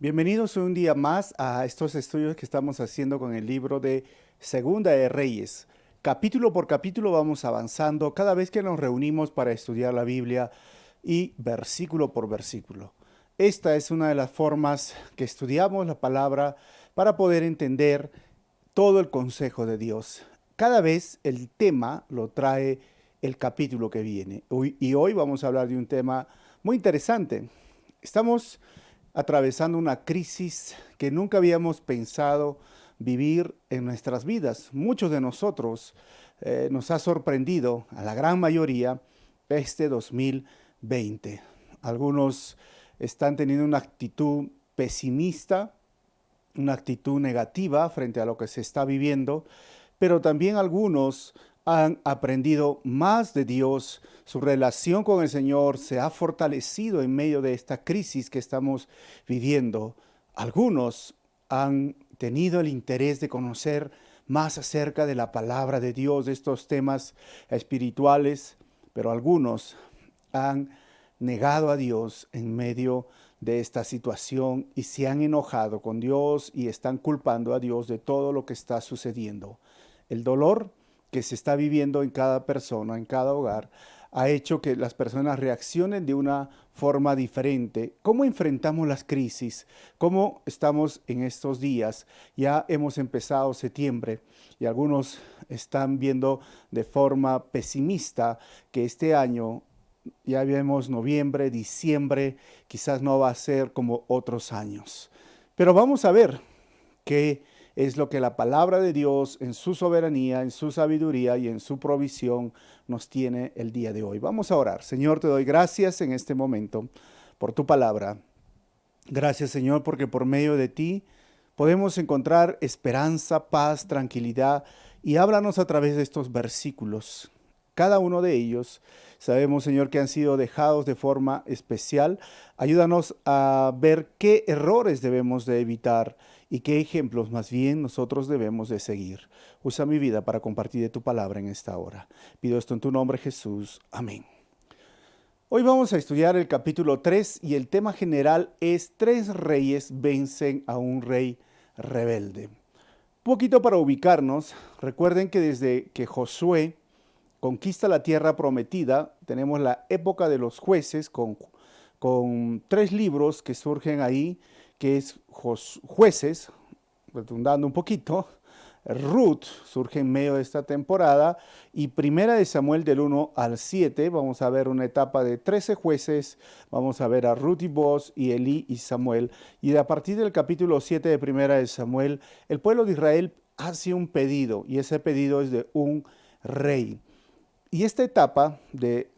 Bienvenidos un día más a estos estudios que estamos haciendo con el libro de Segunda de Reyes. Capítulo por capítulo vamos avanzando cada vez que nos reunimos para estudiar la Biblia y versículo por versículo. Esta es una de las formas que estudiamos la palabra para poder entender todo el consejo de Dios. Cada vez el tema lo trae el capítulo que viene. Y hoy vamos a hablar de un tema muy interesante. Estamos atravesando una crisis que nunca habíamos pensado vivir en nuestras vidas. Muchos de nosotros nos ha sorprendido, a la gran mayoría, este 2020. Algunos están teniendo una actitud pesimista, una actitud negativa frente a lo que se está viviendo, pero también algunos han aprendido más de Dios, su relación con el Señor se ha fortalecido en medio de esta crisis que estamos viviendo. Algunos han tenido el interés de conocer más acerca de la palabra de Dios, de estos temas espirituales, pero algunos han negado a Dios en medio de esta situación y se han enojado con Dios y están culpando a Dios de todo lo que está sucediendo. El dolor que se está viviendo en cada persona, en cada hogar, ha hecho que las personas reaccionen de una forma diferente. ¿Cómo enfrentamos las crisis? ¿Cómo estamos en estos días? Ya hemos empezado septiembre y algunos están viendo de forma pesimista que este año, ya vemos noviembre, diciembre, quizás no va a ser como otros años. Pero vamos a ver qué es lo que la palabra de Dios en su soberanía, en su sabiduría y en su provisión nos tiene el día de hoy. Vamos a orar. Señor, te doy gracias en este momento por tu palabra. Gracias, Señor, porque por medio de ti podemos encontrar esperanza, paz, tranquilidad y háblanos a través de estos versículos. Cada uno de ellos sabemos, Señor, que han sido dejados de forma especial. Ayúdanos a ver qué errores debemos de evitar y qué ejemplos más bien nosotros debemos de seguir. Usa mi vida para compartir de tu palabra en esta hora. Pido esto en tu nombre, Jesús. Amén. Hoy vamos a estudiar el capítulo 3 y el tema general es tres reyes vencen a un rey rebelde. Un poquito para ubicarnos, recuerden que desde que Josué conquista la tierra prometida, tenemos la época de los jueces con tres libros que surgen ahí, que es Jueces, redundando un poquito, Ruth surge en medio de esta temporada y Primera de Samuel del 1 al 7, vamos a ver una etapa de 13 jueces, vamos a ver a Ruth y Boaz y Elí y Samuel y a partir del capítulo 7 de Primera de Samuel, el pueblo de Israel hace un pedido y ese pedido es de un rey. Y esta etapa de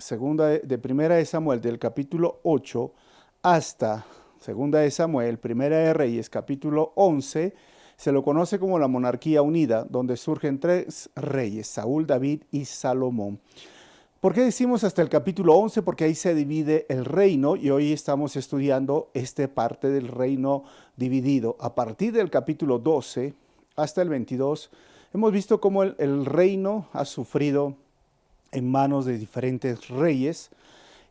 Primera de Samuel del capítulo 8 hasta Segunda de Samuel, Primera de Reyes, capítulo 11, se lo conoce como la monarquía unida, donde surgen tres reyes, Saúl, David y Salomón. ¿Por qué decimos hasta el capítulo 11? Porque ahí se divide el reino y hoy estamos estudiando esta parte del reino dividido. A partir del capítulo 12 hasta el 22, hemos visto cómo el reino ha sufrido en manos de diferentes reyes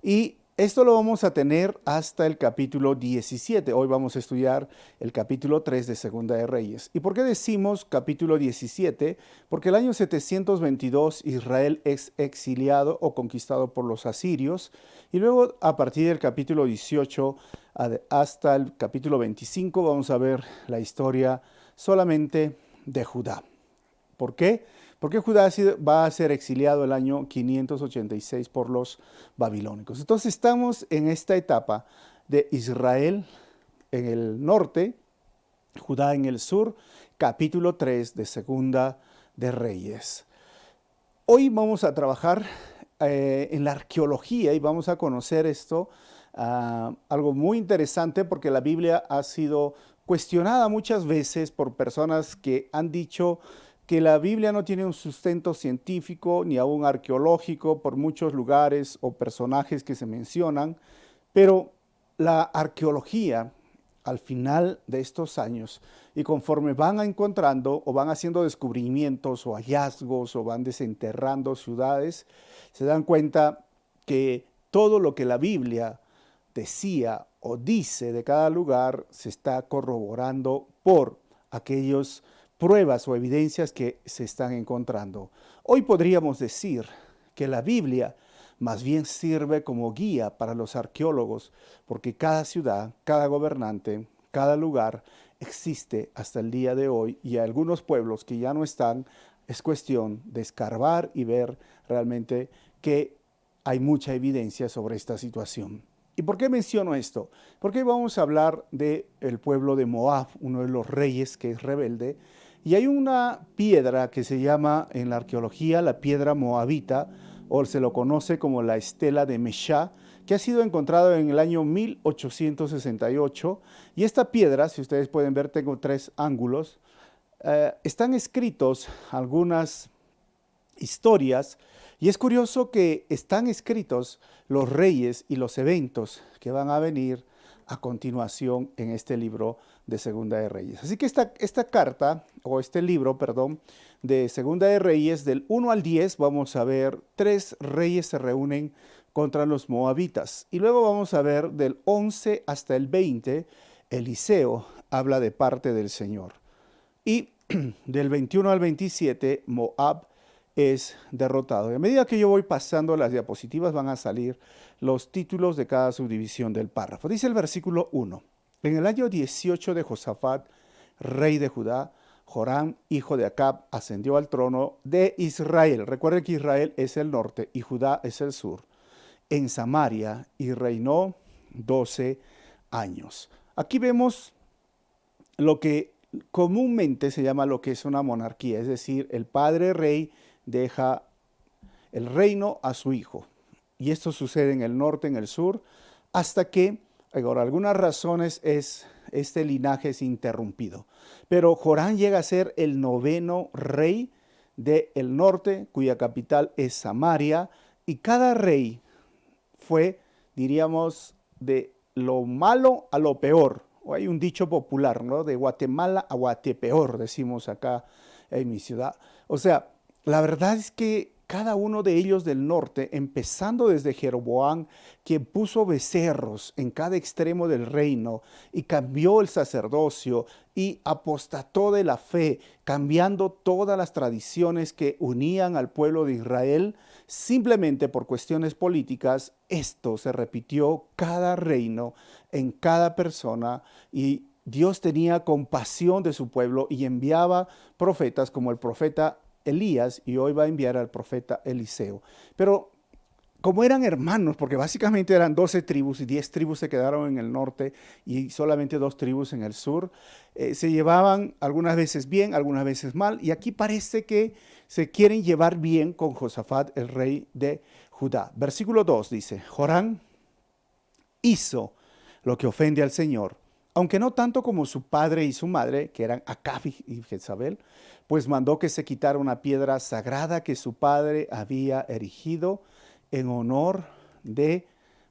y esto lo vamos a tener hasta el capítulo 17. Hoy vamos a estudiar el capítulo 3 de Segunda de Reyes. ¿Y por qué decimos capítulo 17? Porque el año 722 Israel es exiliado o conquistado por los asirios y luego a partir del capítulo 18 hasta el capítulo 25 vamos a ver la historia solamente de Judá. ¿Por qué? Porque Judá va a ser exiliado el año 586 por los babilónicos. Entonces estamos en esta etapa de Israel en el norte, Judá en el sur, capítulo 3 de Segunda de Reyes. Hoy vamos a trabajar en la arqueología y vamos a conocer esto, algo muy interesante porque la Biblia ha sido cuestionada muchas veces por personas que han dicho que la Biblia no tiene un sustento científico ni aún arqueológico por muchos lugares o personajes que se mencionan, pero la arqueología al final de estos años y conforme van encontrando o van haciendo descubrimientos o hallazgos o van desenterrando ciudades, se dan cuenta que todo lo que la Biblia decía o dice de cada lugar se está corroborando por aquellas pruebas o evidencias que se están encontrando. Hoy podríamos decir que la Biblia más bien sirve como guía para los arqueólogos, porque cada ciudad, cada gobernante, cada lugar existe hasta el día de hoy, y algunos pueblos que ya no están, es cuestión de escarbar y ver realmente que hay mucha evidencia sobre esta situación. ¿Y por qué menciono esto? Porque vamos a hablar del pueblo de Moab, uno de los reyes que es rebelde, y hay una piedra que se llama en la arqueología la piedra moabita, o se lo conoce como la estela de Meshá, que ha sido encontrado en el año 1868. Y esta piedra, si ustedes pueden ver, tengo tres ángulos, están escritos algunas historias, y es curioso que están escritos los reyes y los eventos que van a venir a continuación en este libro de Segunda de Reyes. Así que esta carta, o este libro, perdón, de Segunda de Reyes, del 1 al 10, vamos a ver 3 reyes se reúnen contra los moabitas. Y luego vamos a ver del 11 hasta el 20, Eliseo habla de parte del Señor. Y del 21 al 27, Moab es derrotado. Y a medida que yo voy pasando las diapositivas van a salir los títulos de cada subdivisión del párrafo. Dice el versículo 1. En el año 18 de Josafat, rey de Judá, Joram, hijo de Acab, ascendió al trono de Israel. Recuerden que Israel es el norte y Judá es el sur. En Samaria, y reinó 12 años. Aquí vemos lo que comúnmente se llama lo que es una monarquía, es decir, el padre rey deja el reino a su hijo. Y esto sucede en el norte, en el sur, hasta que, por algunas razones, este linaje es interrumpido. Pero Joram llega a ser el 9º rey del norte, cuya capital es Samaria, y cada rey fue, diríamos, de lo malo a lo peor. O hay un dicho popular, ¿no? De Guatemala a Guatepeor, decimos acá en mi ciudad. O sea, la verdad es que cada uno de ellos del norte, empezando desde Jeroboam, quien puso becerros en cada extremo del reino y cambió el sacerdocio y apostató de la fe, cambiando todas las tradiciones que unían al pueblo de Israel, simplemente por cuestiones políticas. Esto se repitió cada reino en cada persona, y Dios tenía compasión de su pueblo y enviaba profetas como el profeta Elías, y hoy va a enviar al profeta Eliseo. Pero como eran hermanos, porque básicamente eran 12 tribus y 10 tribus se quedaron en el norte y solamente 2 tribus en el sur, se llevaban algunas veces bien, algunas veces mal, y aquí parece que se quieren llevar bien con Josafat, el rey de Judá. Versículo 2 dice: Joram hizo lo que ofende al Señor, aunque no tanto como su padre y su madre, que eran Acab y Jezabel, pues mandó que se quitara una piedra sagrada que su padre había erigido en honor de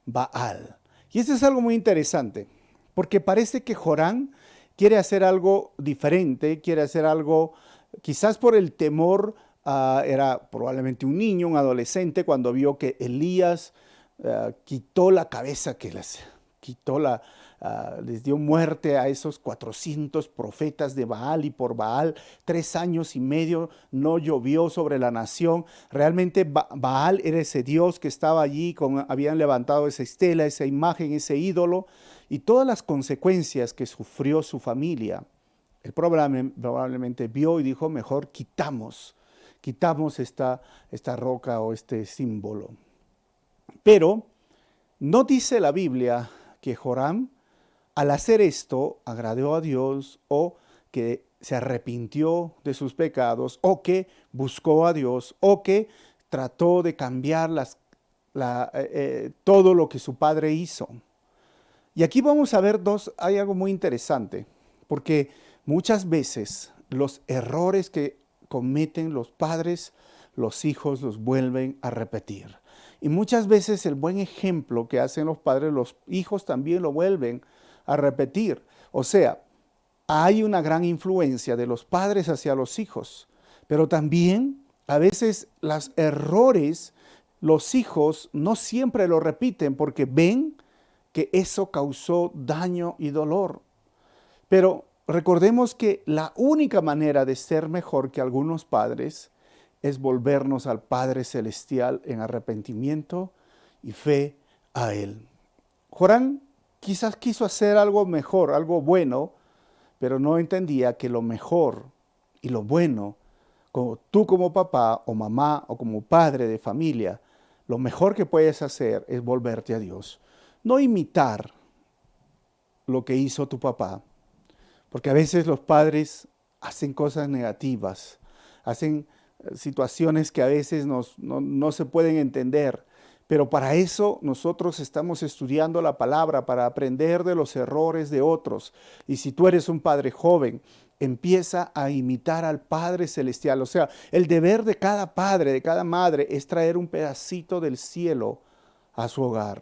Baal. Y esto es algo muy interesante, porque parece que Joram quiere hacer algo diferente, quiere hacer algo, quizás por el temor, era probablemente un niño, un adolescente, cuando vio que Elías quitó la cabeza, que les quitó les dio muerte a esos 400 profetas de Baal, y por Baal 3 años y medio no llovió sobre la nación. Realmente Baal era ese Dios que estaba allí, habían levantado esa estela, esa imagen, ese ídolo, y todas las consecuencias que sufrió su familia. Él probablemente vio y dijo: mejor quitamos esta roca o este símbolo. Pero no dice la Biblia que Joram, al hacer esto, agradó a Dios, o que se arrepintió de sus pecados, o que buscó a Dios, o que trató de cambiar todo lo que su padre hizo. Y aquí vamos a ver hay algo muy interesante, porque muchas veces los errores que cometen los padres, los hijos los vuelven a repetir. Y muchas veces el buen ejemplo que hacen los padres, los hijos también lo vuelven a repetir. O sea, hay una gran influencia de los padres hacia los hijos, pero también a veces los errores, los hijos no siempre lo repiten porque ven que eso causó daño y dolor. Pero recordemos que la única manera de ser mejor que algunos padres es volvernos al Padre Celestial en arrepentimiento y fe a Él. Jorán quizás quiso hacer algo mejor, algo bueno, pero no entendía que lo mejor y lo bueno, como tú como papá o mamá o como padre de familia, lo mejor que puedes hacer es volverte a Dios. No imitar lo que hizo tu papá, porque a veces los padres hacen cosas negativas, hacen situaciones que a veces no se pueden entender. Pero para eso nosotros estamos estudiando la palabra, para aprender de los errores de otros. Y si tú eres un padre joven, empieza a imitar al Padre Celestial. O sea, el deber de cada padre, de cada madre, es traer un pedacito del cielo a su hogar.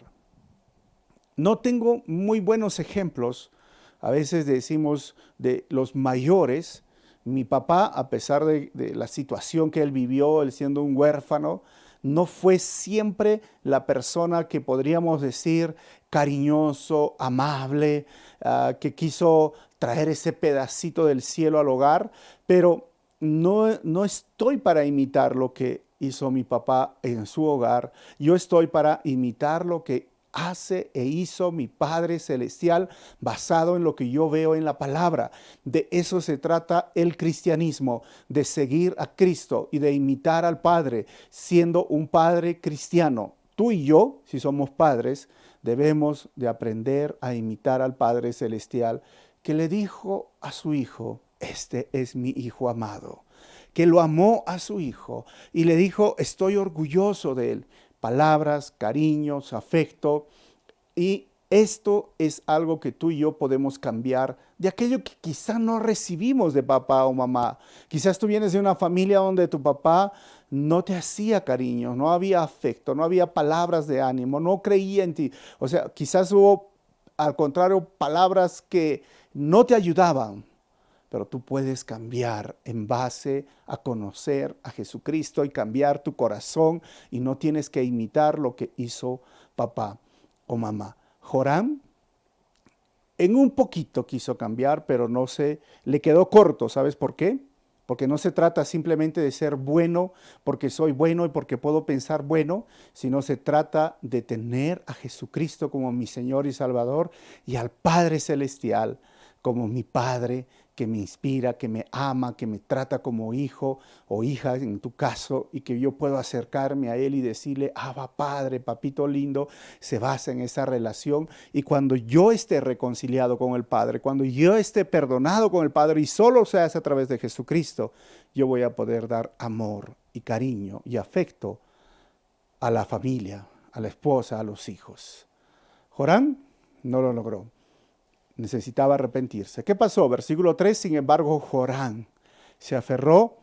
No tengo muy buenos ejemplos. A veces decimos de los mayores. Mi papá, a pesar de la situación que él vivió, él siendo un huérfano, no fue siempre la persona que podríamos decir cariñoso, amable, que quiso traer ese pedacito del cielo al hogar, pero no estoy para imitar lo que hizo mi papá en su hogar. Yo estoy para imitar lo que hace e hizo mi Padre Celestial basado en lo que yo veo en la palabra. De eso se trata el cristianismo, de seguir a Cristo y de imitar al Padre, siendo un padre cristiano. Tú y yo, si somos padres, debemos de aprender a imitar al Padre Celestial, que le dijo a su Hijo: este es mi Hijo amado, que lo amó a su Hijo y le dijo: estoy orgulloso de él. Palabras, cariños, afecto. Y esto es algo que tú y yo podemos cambiar de aquello que quizá no recibimos de papá o mamá. Quizás tú vienes de una familia donde tu papá no te hacía cariño, no había afecto, no había palabras de ánimo, no creía en ti. O sea, quizás hubo, al contrario, palabras que no te ayudaban. Pero tú puedes cambiar en base a conocer a Jesucristo y cambiar tu corazón, y no tienes que imitar lo que hizo papá o mamá. Joram en un poquito quiso cambiar, pero le quedó corto. ¿Sabes por qué? Porque no se trata simplemente de ser bueno porque soy bueno y porque puedo pensar bueno, sino se trata de tener a Jesucristo como mi Señor y Salvador y al Padre Celestial como mi Padre, que me inspira, que me ama, que me trata como hijo o hija en tu caso, y que yo puedo acercarme a Él y decirle: Abba Padre, papito lindo. Se basa en esa relación, y cuando yo esté reconciliado con el Padre, cuando yo esté perdonado con el Padre, y solo se hace a través de Jesucristo, yo voy a poder dar amor y cariño y afecto a la familia, a la esposa, a los hijos. Joram no lo logró. Necesitaba arrepentirse. ¿Qué pasó? Versículo 3, sin embargo, Joram se aferró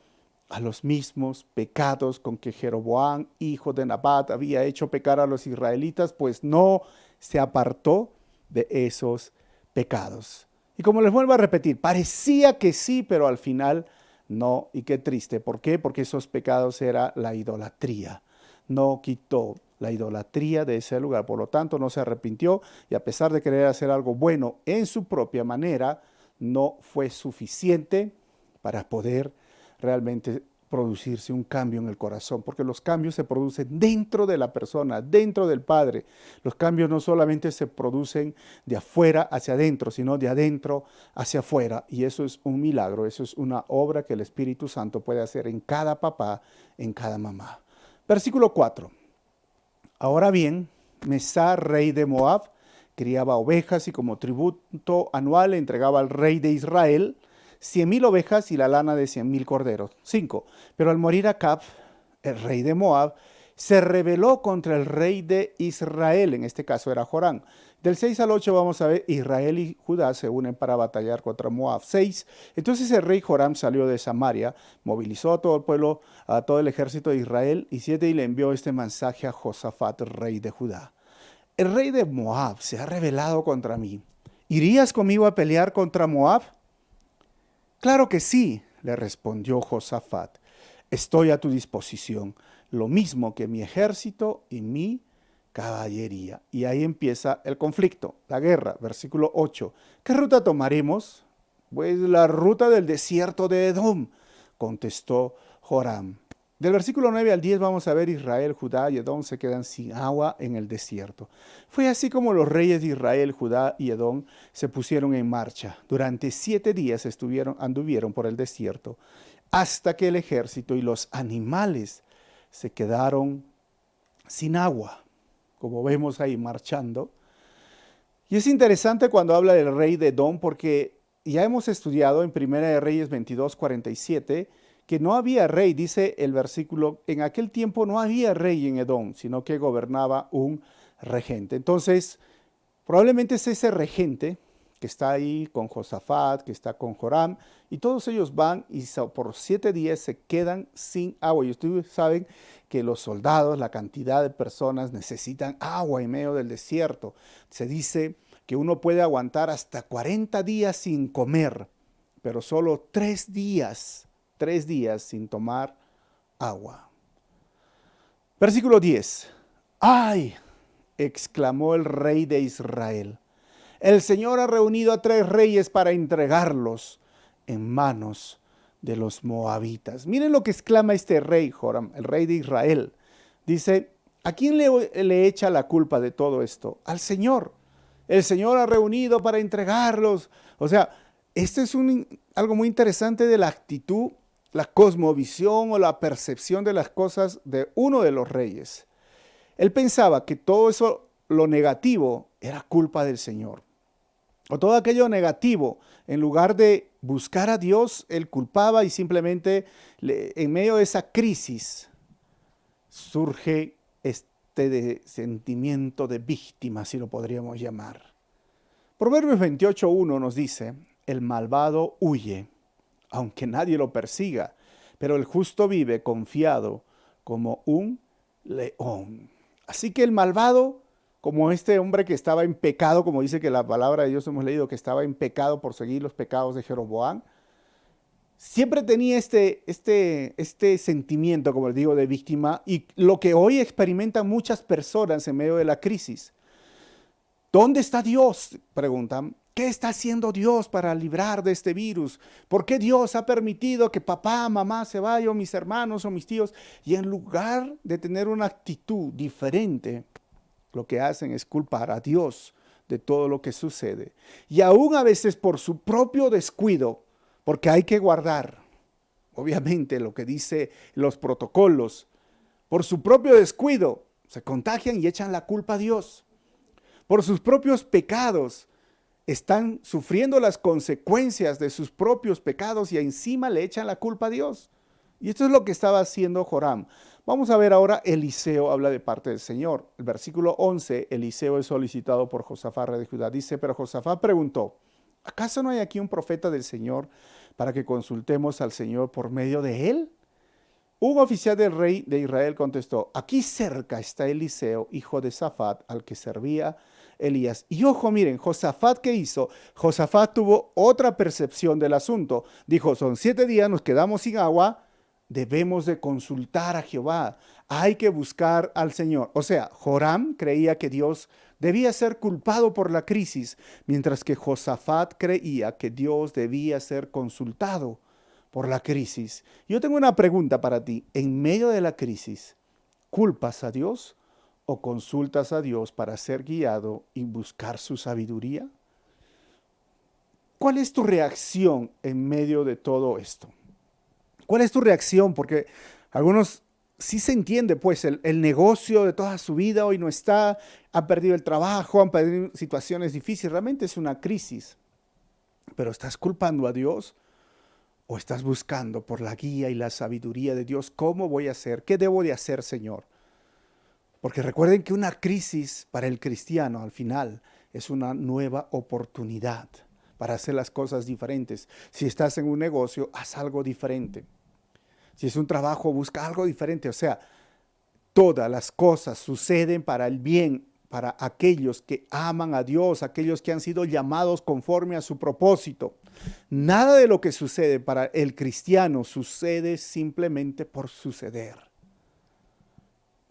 a los mismos pecados con que Jeroboam, hijo de Nabat, había hecho pecar a los israelitas, pues no se apartó de esos pecados. Y como les vuelvo a repetir, parecía que sí, pero al final no. Y qué triste. ¿Por qué? Porque esos pecados era la idolatría. No quitó la idolatría de ese lugar. Por lo tanto, no se arrepintió, y a pesar de querer hacer algo bueno en su propia manera, no fue suficiente para poder realmente producirse un cambio en el corazón, porque los cambios se producen dentro de la persona, dentro del Padre. Los cambios no solamente se producen de afuera hacia adentro, sino de adentro hacia afuera, y eso es un milagro, eso es una obra que el Espíritu Santo puede hacer en cada papá, en cada mamá. Versículo 4. Ahora bien, Mesá, rey de Moab, criaba ovejas y como tributo anual le entregaba al rey de Israel 100,000 ovejas y la lana de 100,000 corderos. 5. Pero al morir Acab, el rey de Moab, se rebeló contra el rey de Israel, en este caso era Joram. Del 6 al 8 vamos a ver: Israel y Judá se unen para batallar contra Moab. 6. Entonces el rey Joram salió de Samaria, movilizó a todo el pueblo, a todo el ejército de Israel. Y 7. Y le envió este mensaje a Josafat, rey de Judá: el rey de Moab se ha rebelado contra mí. ¿Irías conmigo a pelear contra Moab? Claro que sí, le respondió Josafat. Estoy a tu disposición, lo mismo que mi ejército y mi caballería. Y ahí empieza el conflicto, la guerra. Versículo 8. ¿Qué ruta tomaremos? Pues la ruta del desierto de Edom, contestó Joram. Del versículo 9 al 10 vamos a ver Israel, Judá y Edom se quedan sin agua en el desierto. Fue así como los reyes de Israel, Judá y Edom se pusieron en marcha. Durante 7 días anduvieron por el desierto, hasta que el ejército y los animales se quedaron sin agua, como vemos ahí marchando. Y es interesante cuando habla del rey de Edom, porque ya hemos estudiado en Primera de Reyes 22:47 que no había rey, dice el versículo, en aquel tiempo no había rey en Edom, sino que gobernaba un regente. Entonces, probablemente es ese regente que está ahí con Josafat, que está con Joram, y todos ellos van y por 7 días se quedan sin agua. Y ustedes saben que los soldados, la cantidad de personas necesitan agua en medio del desierto. Se dice que uno puede aguantar hasta 40 días sin comer, pero solo 3 días sin tomar agua. Versículo 10. ¡Ay!, exclamó el rey de Israel. El Señor ha reunido a 3 reyes para entregarlos en manos de los moabitas. Miren lo que exclama este rey, Joram, el rey de Israel. Dice, ¿a quién le echa la culpa de todo esto? Al Señor. El Señor ha reunido para entregarlos. O sea, este es algo muy interesante de la actitud, la cosmovisión o la percepción de las cosas de uno de los reyes. Él pensaba que todo eso, lo negativo, era culpa del Señor. O todo aquello negativo, en lugar de buscar a Dios, él culpaba y simplemente en medio de esa crisis surge sentimiento de víctima, si lo podríamos llamar. Proverbios 28:1 nos dice, el malvado huye, aunque nadie lo persiga, pero el justo vive confiado como un león. Así que el malvado, como este hombre que estaba en pecado, como dice que la palabra de Dios hemos leído, que estaba en pecado por seguir los pecados de Jeroboam, siempre tenía este sentimiento, como les digo, de víctima, y lo que hoy experimentan muchas personas en medio de la crisis. ¿Dónde está Dios?, preguntan. ¿Qué está haciendo Dios para librar de este virus? ¿Por qué Dios ha permitido que papá, mamá se vayan, o mis hermanos o mis tíos? Y en lugar de tener una actitud diferente, lo que hacen es culpar a Dios de todo lo que sucede. Y aún a veces por su propio descuido, porque hay que guardar, obviamente, lo que dice los protocolos, por su propio descuido, se contagian y echan la culpa a Dios. Por sus propios pecados, están sufriendo las consecuencias de sus propios pecados y encima le echan la culpa a Dios. Y esto es lo que estaba haciendo Joram. Vamos a ver ahora, Eliseo habla de parte del Señor. El versículo 11, Eliseo es solicitado por Josafat, rey de Judá. Dice, pero Josafat preguntó, ¿acaso no hay aquí un profeta del Señor para que consultemos al Señor por medio de él? Un oficial del rey de Israel contestó, aquí cerca está Eliseo, hijo de Safat, al que servía Elías. Y ojo, miren, Josafat, ¿qué hizo? Josafat tuvo otra percepción del asunto. Dijo, son 7 días, nos quedamos sin agua, debemos de consultar a Jehová. Hay que buscar al Señor. O sea, Joram creía que Dios debía ser culpado por la crisis, mientras que Josafat creía que Dios debía ser consultado por la crisis. Yo tengo una pregunta para ti. En medio de la crisis, ¿culpas a Dios o consultas a Dios para ser guiado y buscar su sabiduría? ¿Cuál es tu reacción en medio de todo esto? ¿Cuál es tu reacción? Porque algunos sí se entiende, pues el negocio de toda su vida hoy no está, han perdido el trabajo, han perdido situaciones difíciles, realmente es una crisis. Pero ¿estás culpando a Dios? ¿O estás buscando por la guía y la sabiduría de Dios? ¿Cómo voy a hacer? ¿Qué debo de hacer, Señor? Porque recuerden que una crisis para el cristiano al final es una nueva oportunidad para hacer las cosas diferentes. Si estás en un negocio, haz algo diferente. Si es un trabajo, busca algo diferente. O sea, todas las cosas suceden para el bien, para aquellos que aman a Dios, aquellos que han sido llamados conforme a su propósito. Nada de lo que sucede para el cristiano sucede simplemente por suceder.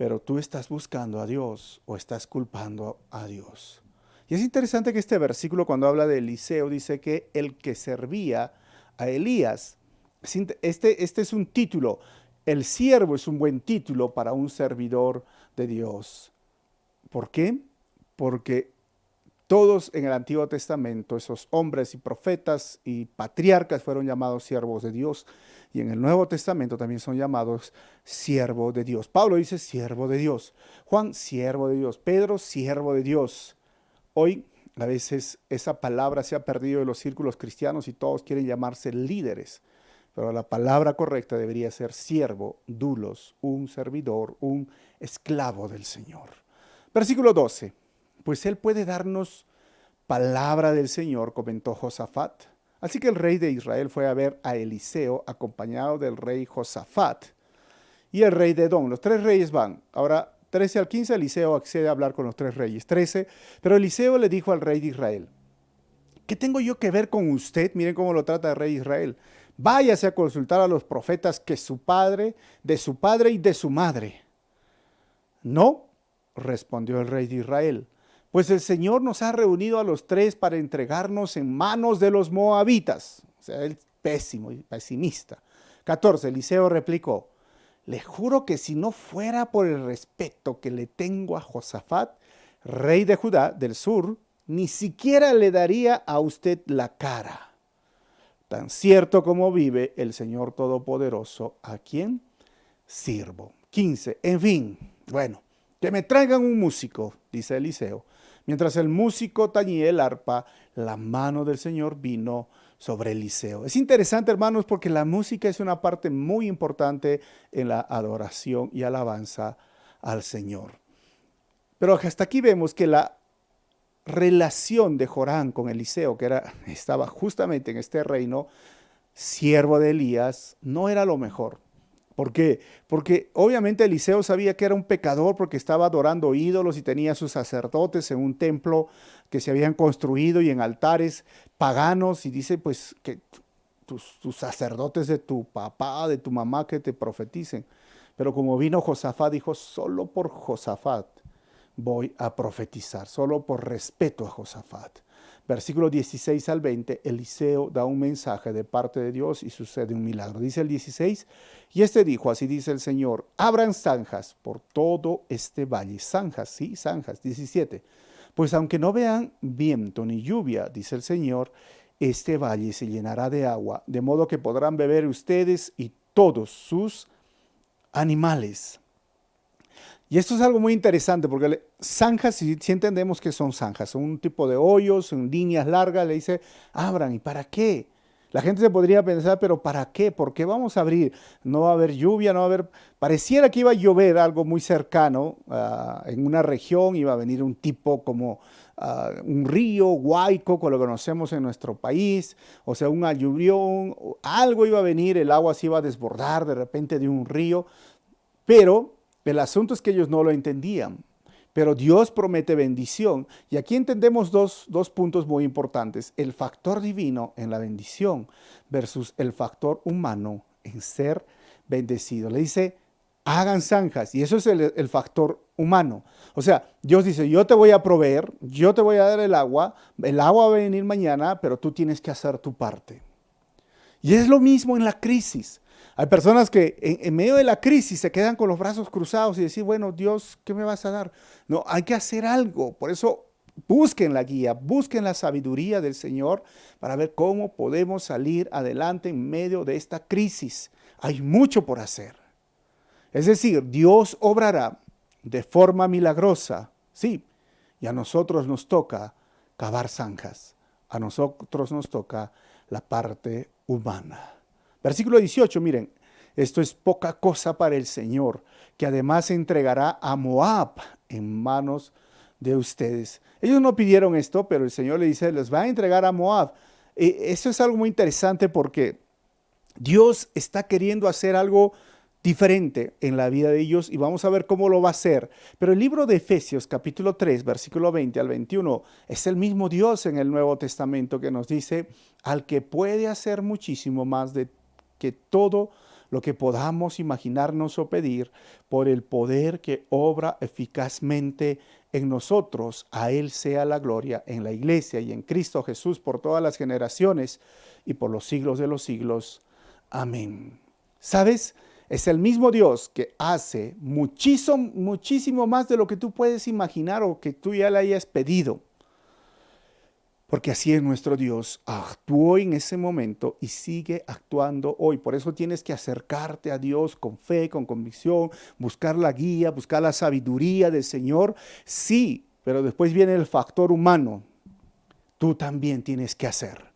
pero tú estás buscando a Dios o estás culpando a Dios. Y es interesante que este versículo, cuando habla de Eliseo, dice que el que servía a Elías, este es un título. El siervo es un buen título para un servidor de Dios. ¿Por qué? Porque todos en el Antiguo Testamento, esos hombres y profetas y patriarcas fueron llamados siervos de Dios. Y en el Nuevo Testamento también son llamados siervo de Dios. Pablo dice siervo de Dios. Juan, siervo de Dios. Pedro, siervo de Dios. Hoy a veces esa palabra se ha perdido de los círculos cristianos y todos quieren llamarse líderes. Pero la palabra correcta debería ser siervo, doulos, un servidor, un esclavo del Señor. Versículo 12. Pues Él puede darnos palabra del Señor, comentó Josafat. Así que el rey de Israel fue a ver a Eliseo acompañado del rey Josafat y el rey de Edom. Los tres reyes van. Ahora, 13 al 15, Eliseo accede a hablar con los tres reyes. 13, pero Eliseo le dijo al rey de Israel, ¿qué tengo yo que ver con usted? Miren cómo lo trata el rey de Israel. Váyase a consultar a los profetas que su padre y de su madre. No, respondió el rey de Israel, pues el Señor nos ha reunido a los tres para entregarnos en manos de los moabitas. O sea, él pésimo y pesimista. 14, Eliseo replicó, le juro que si no fuera por el respeto que le tengo a Josafat, rey de Judá del sur, ni siquiera le daría a usted la cara. Tan cierto como vive el Señor Todopoderoso, ¿a quien sirvo? 15, en fin, bueno, que me traigan un músico, dice Eliseo. Mientras el músico tañía el arpa, la mano del Señor vino sobre Eliseo. Es interesante, hermanos, porque la música es una parte muy importante en la adoración y alabanza al Señor. Pero hasta aquí vemos que la relación de Joram con Eliseo, que estaba justamente en este reino, siervo de Elías, no era lo mejor. ¿Por qué? Porque obviamente Eliseo sabía que era un pecador porque estaba adorando ídolos y tenía sus sacerdotes en un templo que se habían construido y en altares paganos, y dice pues que tus sacerdotes de tu papá, de tu mamá que te profeticen. Pero como vino Josafat, dijo, solo por Josafat voy a profetizar, solo por respeto a Josafat. Versículo 16 al 20, Eliseo da un mensaje de parte de Dios y sucede un milagro. Dice el 16, y este dijo, así dice el Señor, abran zanjas por todo este valle. Zanjas, sí, zanjas. 17, pues aunque no vean viento ni lluvia, dice el Señor, este valle se llenará de agua, de modo que podrán beber ustedes y todos sus animales. Y esto es algo muy interesante porque zanjas, si entendemos que son zanjas, son un tipo de hoyos, en líneas largas, le dice, abran, ¿y para qué? La gente se podría pensar, pero ¿para qué? ¿Por qué vamos a abrir? No va a haber lluvia, no va a haber... Pareciera que iba a llover algo muy cercano, en una región iba a venir un tipo como un río, Huayco, como lo conocemos en nuestro país, o sea, un aluvión, algo iba a venir, el agua se iba a desbordar de repente de un río, pero el asunto es que ellos no lo entendían. Pero Dios promete bendición. Y aquí entendemos dos puntos muy importantes. El factor divino en la bendición versus el factor humano en ser bendecido. Le dice, hagan zanjas. Y eso es el factor humano. O sea, Dios dice, yo te voy a proveer, yo te voy a dar el agua va a venir mañana, pero tú tienes que hacer tu parte. Y es lo mismo en la crisis. Hay personas que en medio de la crisis se quedan con los brazos cruzados y decir, bueno, Dios, ¿qué me vas a dar? No, hay que hacer algo. Por eso busquen la guía, busquen la sabiduría del Señor para ver cómo podemos salir adelante en medio de esta crisis. Hay mucho por hacer. Es decir, Dios obrará de forma milagrosa, sí, y a nosotros nos toca cavar zanjas. A nosotros nos toca la parte humana. Versículo 18, miren, esto es poca cosa para el Señor, que además entregará a Moab en manos de ustedes. Ellos no pidieron esto, pero el Señor le dice, les va a entregar a Moab. Eso es algo muy interesante porque Dios está queriendo hacer algo diferente en la vida de ellos y vamos a ver cómo lo va a hacer. Pero el libro de Efesios capítulo 3, versículo 20 al 21, es el mismo Dios en el Nuevo Testamento que nos dice, al que puede hacer muchísimo más de que todo lo que podamos imaginarnos o pedir, por el poder que obra eficazmente en nosotros. A Él sea la gloria en la iglesia y en Cristo Jesús por todas las generaciones y por los siglos de los siglos. Amén. ¿Sabes? Es el mismo Dios que hace muchísimo, muchísimo más de lo que tú puedes imaginar o que tú ya le hayas pedido. Porque así es nuestro Dios. Actuó en ese momento y sigue actuando hoy. Por eso tienes que acercarte a Dios con fe, con convicción, buscar la guía, buscar la sabiduría del Señor. Sí, pero después viene el factor humano. Tú también tienes que hacer.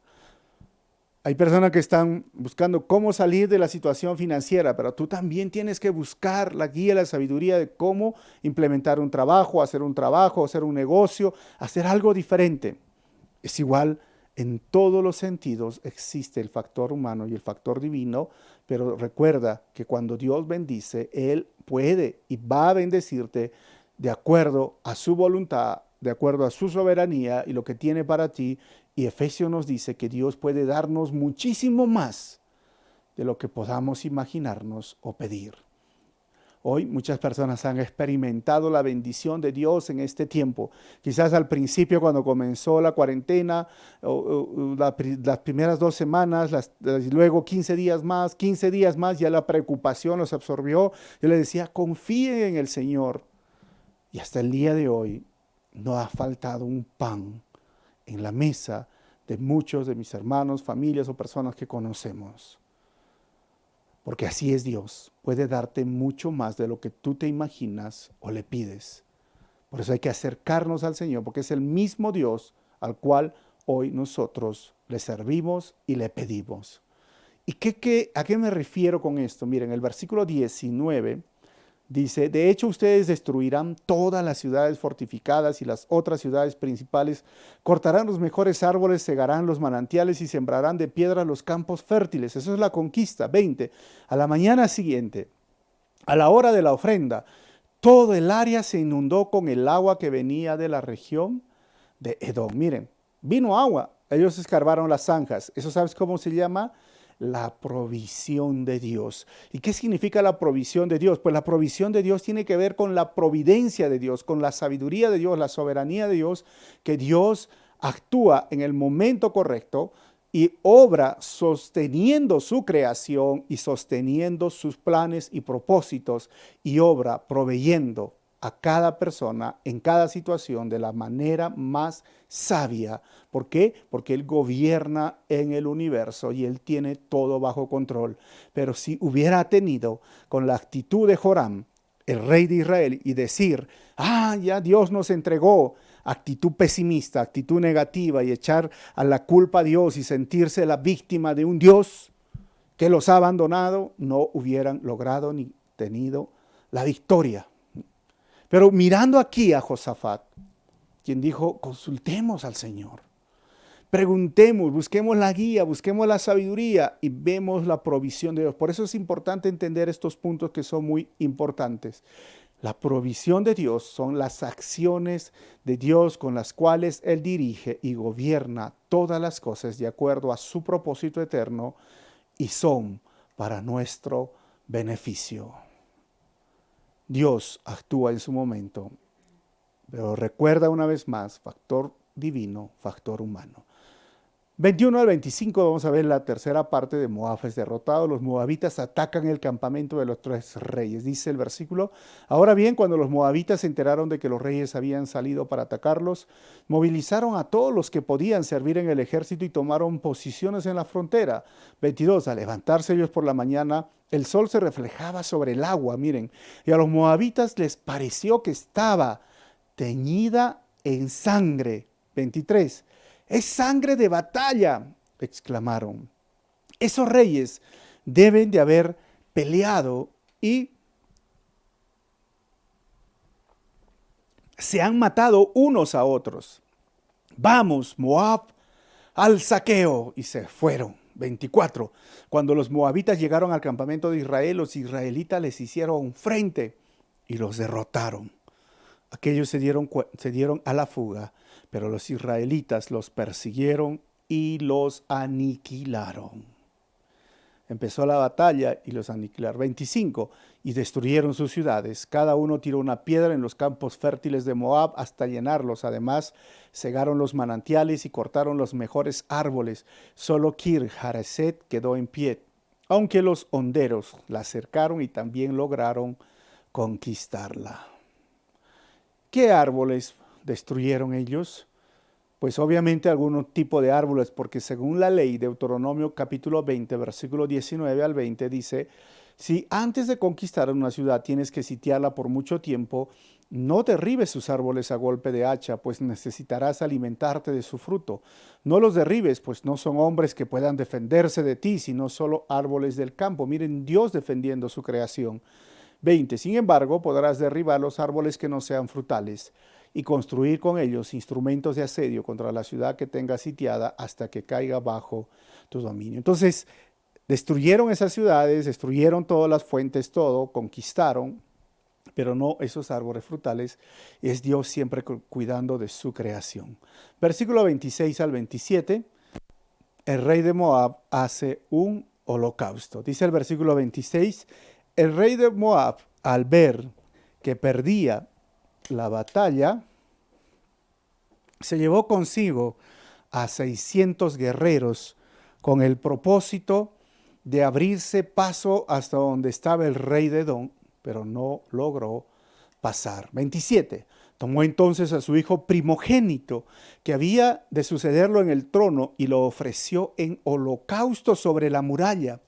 Hay personas que están buscando cómo salir de la situación financiera, pero tú también tienes que buscar la guía, la sabiduría de cómo implementar un trabajo, hacer un negocio, hacer algo diferente. Es igual, en todos los sentidos existe el factor humano y el factor divino, pero recuerda que cuando Dios bendice, Él puede y va a bendecirte de acuerdo a su voluntad, de acuerdo a su soberanía y lo que tiene para ti. Y Efesios nos dice que Dios puede darnos muchísimo más de lo que podamos imaginarnos o pedir. Hoy muchas personas han experimentado la bendición de Dios en este tiempo. Quizás al principio cuando comenzó la cuarentena, las primeras 2 semanas, luego 15 días más, ya la preocupación los absorbió. Yo les decía, confíen en el Señor. Y hasta el día de hoy no ha faltado un pan en la mesa de muchos de mis hermanos, familias o personas que conocemos. Porque así es Dios, puede darte mucho más de lo que tú te imaginas o le pides. Por eso hay que acercarnos al Señor, porque es el mismo Dios al cual hoy nosotros le servimos y le pedimos. ¿Y a qué me refiero con esto? Miren, el versículo 19 dice, de hecho ustedes destruirán todas las ciudades fortificadas y las otras ciudades principales, cortarán los mejores árboles, segarán los manantiales y sembrarán de piedra los campos fértiles. Eso es la conquista. 20. A la mañana siguiente, a la hora de la ofrenda, todo el área se inundó con el agua que venía de la región de Edom. Miren, vino agua, ellos escarbaron las zanjas. ¿Eso sabes cómo se llama? La provisión de Dios. ¿Y qué significa la provisión de Dios? Pues la provisión de Dios tiene que ver con la providencia de Dios, con la sabiduría de Dios, la soberanía de Dios, que Dios actúa en el momento correcto y obra sosteniendo su creación y sosteniendo sus planes y propósitos y obra proveyendo a cada persona en cada situación de la manera más sabia. ¿Por qué? Porque Él gobierna en el universo y Él tiene todo bajo control. Pero si hubiera tenido con la actitud de Joram, el rey de Israel, y decir, ya Dios nos entregó, actitud pesimista, actitud negativa y echar a la culpa a Dios y sentirse la víctima de un Dios que los ha abandonado, no hubieran logrado ni tenido la victoria. Pero mirando aquí a Josafat, quien dijo, consultemos al Señor, preguntemos, busquemos la guía, busquemos la sabiduría y vemos la provisión de Dios. Por eso es importante entender estos puntos que son muy importantes. La provisión de Dios son las acciones de Dios con las cuales Él dirige y gobierna todas las cosas de acuerdo a su propósito eterno y son para nuestro beneficio. Dios actúa en su momento, pero recuerda una vez más, factor divino, factor humano. 21 al 25 vamos a ver la tercera parte de Moab es derrotado. Los moabitas atacan el campamento de los 3 reyes. Dice el versículo, ahora bien, cuando los moabitas se enteraron de que los reyes habían salido para atacarlos, movilizaron a todos los que podían servir en el ejército y tomaron posiciones en la frontera. 22, al levantarse ellos por la mañana, el sol se reflejaba sobre el agua, miren, y a los moabitas les pareció que estaba teñida en sangre. 23, es sangre de batalla, exclamaron. Esos reyes deben de haber peleado y se han matado unos a otros. Vamos, Moab, al saqueo. Y se fueron. 24. Cuando los moabitas llegaron al campamento de Israel, los israelitas les hicieron frente y los derrotaron. Aquellos se dieron a la fuga, pero los israelitas los persiguieron y los aniquilaron. Empezó la batalla y los aniquilaron. 25. Y destruyeron sus ciudades. Cada uno tiró una piedra en los campos fértiles de Moab hasta llenarlos. Además, cegaron los manantiales y cortaron los mejores árboles. Solo Kir Hareset quedó en pie, aunque los honderos la cercaron y también lograron conquistarla. ¿Qué árboles destruyeron ellos? Pues obviamente algún tipo de árboles, porque según la ley, Deuteronomio capítulo 20, versículo 19 al 20, dice, si antes de conquistar una ciudad tienes que sitiarla por mucho tiempo, no derribes sus árboles a golpe de hacha, pues necesitarás alimentarte de su fruto. No los derribes, pues no son hombres que puedan defenderse de ti, sino solo árboles del campo. Miren, Dios defendiendo su creación. 20. Sin embargo, podrás derribar los árboles que no sean frutales y construir con ellos instrumentos de asedio contra la ciudad que tenga sitiada hasta que caiga bajo tu dominio. Entonces, destruyeron esas ciudades, destruyeron todas las fuentes, todo, conquistaron, pero no esos árboles frutales. Es Dios siempre cuidando de su creación. Versículo 26 al 27, el rey de Moab hace un holocausto. Dice el versículo 26, el rey de Moab, al ver que perdía la batalla, se llevó consigo a 600 guerreros con el propósito de abrirse paso hasta donde estaba el rey de Edom, pero no logró pasar. 27. Tomó entonces a su hijo primogénito, que había de sucederlo en el trono, y lo ofreció en holocausto sobre la muralla.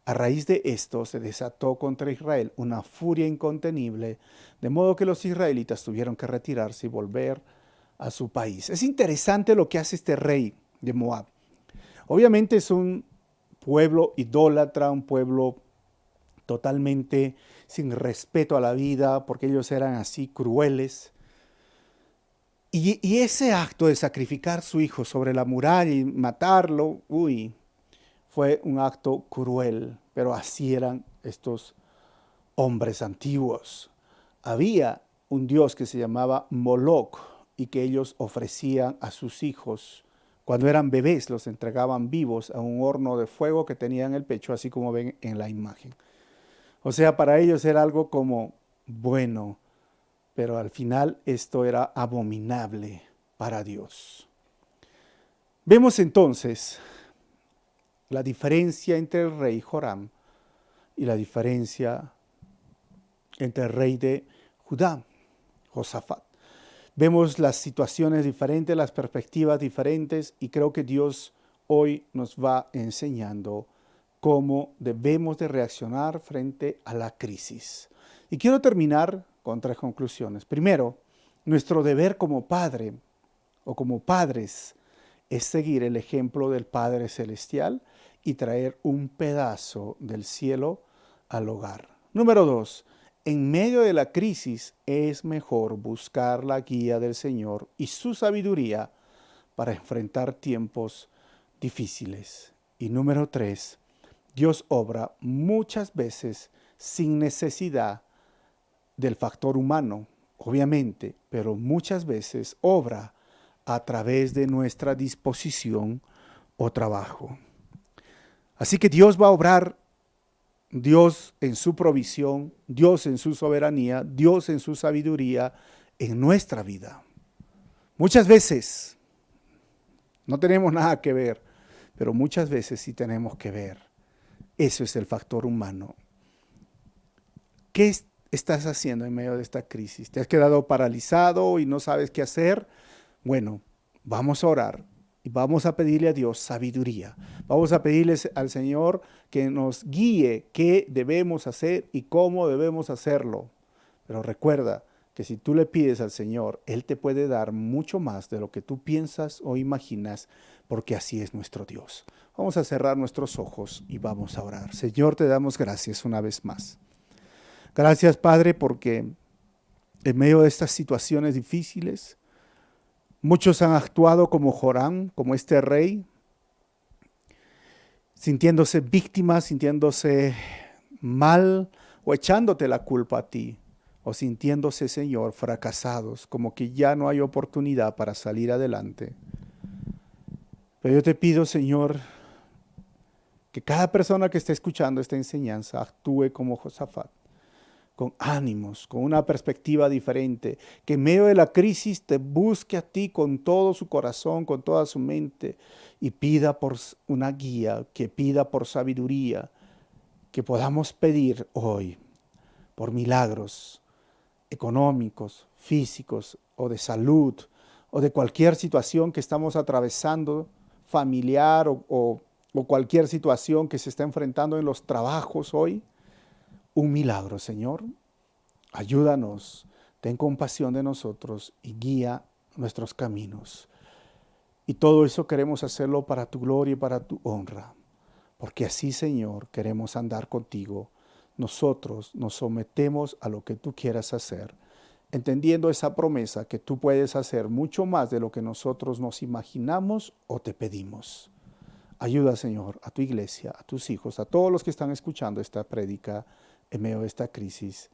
A raíz de esto se desató contra Israel una furia incontenible, de modo que los israelitas tuvieron que retirarse y volver a su país. Es interesante lo que hace este rey de Moab. Obviamente es un pueblo idólatra, un pueblo totalmente sin respeto a la vida, porque ellos eran así crueles. Y ese acto de sacrificar a su hijo sobre la muralla y matarlo, fue un acto cruel, pero así eran estos hombres antiguos. Había un dios que se llamaba Moloch y que ellos ofrecían a sus hijos. Cuando eran bebés los entregaban vivos a un horno de fuego que tenía en el pecho, así como ven en la imagen. O sea, para ellos era algo como bueno, pero al final esto era abominable para Dios. Vemos entonces la diferencia entre el rey Joram y la diferencia entre el rey de Judá, Josafat. Vemos las situaciones diferentes, las perspectivas diferentes, y creo que Dios hoy nos va enseñando cómo debemos de reaccionar frente a la crisis. Y quiero terminar con 3 conclusiones. Primero, nuestro deber como padre o como padres es seguir el ejemplo del Padre Celestial y traer un pedazo del cielo al hogar. Número 2, en medio de la crisis es mejor buscar la guía del Señor y su sabiduría para enfrentar tiempos difíciles. Y número 3, Dios obra muchas veces sin necesidad del factor humano, obviamente, pero muchas veces obra a través de nuestra disposición o trabajo. Así que Dios va a obrar, Dios en su provisión, Dios en su soberanía, Dios en su sabiduría en nuestra vida. Muchas veces no tenemos nada que ver, pero muchas veces sí tenemos que ver. Eso es el factor humano. ¿Qué estás haciendo en medio de esta crisis? ¿Te has quedado paralizado y no sabes qué hacer? Bueno, vamos a orar y vamos a pedirle a Dios sabiduría. Vamos a pedirle al Señor que nos guíe qué debemos hacer y cómo debemos hacerlo. Pero recuerda que si tú le pides al Señor, Él te puede dar mucho más de lo que tú piensas o imaginas, porque así es nuestro Dios. Vamos a cerrar nuestros ojos y vamos a orar. Señor, te damos gracias una vez más. Gracias, Padre, porque en medio de estas situaciones difíciles, muchos han actuado como Joram, como este rey, sintiéndose víctimas, sintiéndose mal o echándote la culpa a ti, o sintiéndose, Señor, fracasados, como que ya no hay oportunidad para salir adelante. Pero yo te pido, Señor, Que cada persona que esté escuchando esta enseñanza actúe como Josafat, con ánimos, con una perspectiva diferente, que en medio de la crisis te busque a ti con todo su corazón, con toda su mente, y pida por una guía, que pida por sabiduría, que podamos pedir hoy por milagros económicos, físicos o de salud, o de cualquier situación que estamos atravesando, familiar o cualquier situación que se está enfrentando en los trabajos hoy. Un milagro, Señor. Ayúdanos, ten compasión de nosotros y guía nuestros caminos. Y todo eso queremos hacerlo para tu gloria y para tu honra. Porque así, Señor, queremos andar contigo. Nosotros nos sometemos a lo que tú quieras hacer, entendiendo esa promesa que tú puedes hacer mucho más de lo que nosotros nos imaginamos o te pedimos. Ayuda, Señor, a tu iglesia, a tus hijos, a todos los que están escuchando esta prédica en medio de esta crisis,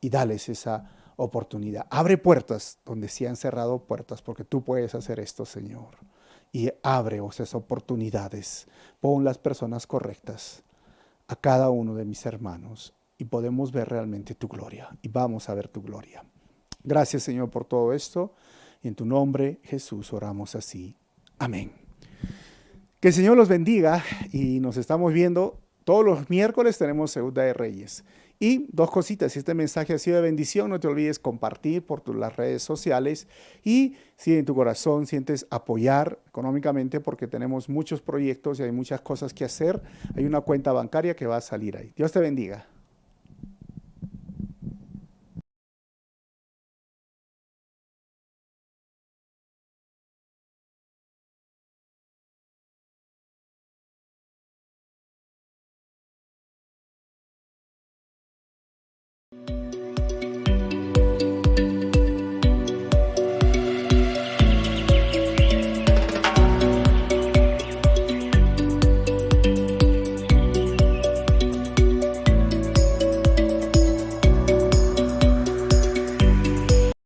y dales esa oportunidad. Abre puertas donde se han cerrado puertas, porque tú puedes hacer esto, Señor. Y abre esas oportunidades. Pon las personas correctas a cada uno de mis hermanos y podemos ver realmente tu gloria. Y vamos a ver tu gloria. Gracias, Señor, por todo esto. Y en tu nombre, Jesús, oramos así. Amén. Que el Señor los bendiga y nos estamos viendo. Todos los miércoles tenemos Segunda de Reyes. Y dos cositas, si este mensaje ha sido de bendición, no te olvides compartir por las redes sociales, y si en tu corazón sientes apoyar económicamente, porque tenemos muchos proyectos y hay muchas cosas que hacer, hay una cuenta bancaria que va a salir ahí. Dios te bendiga.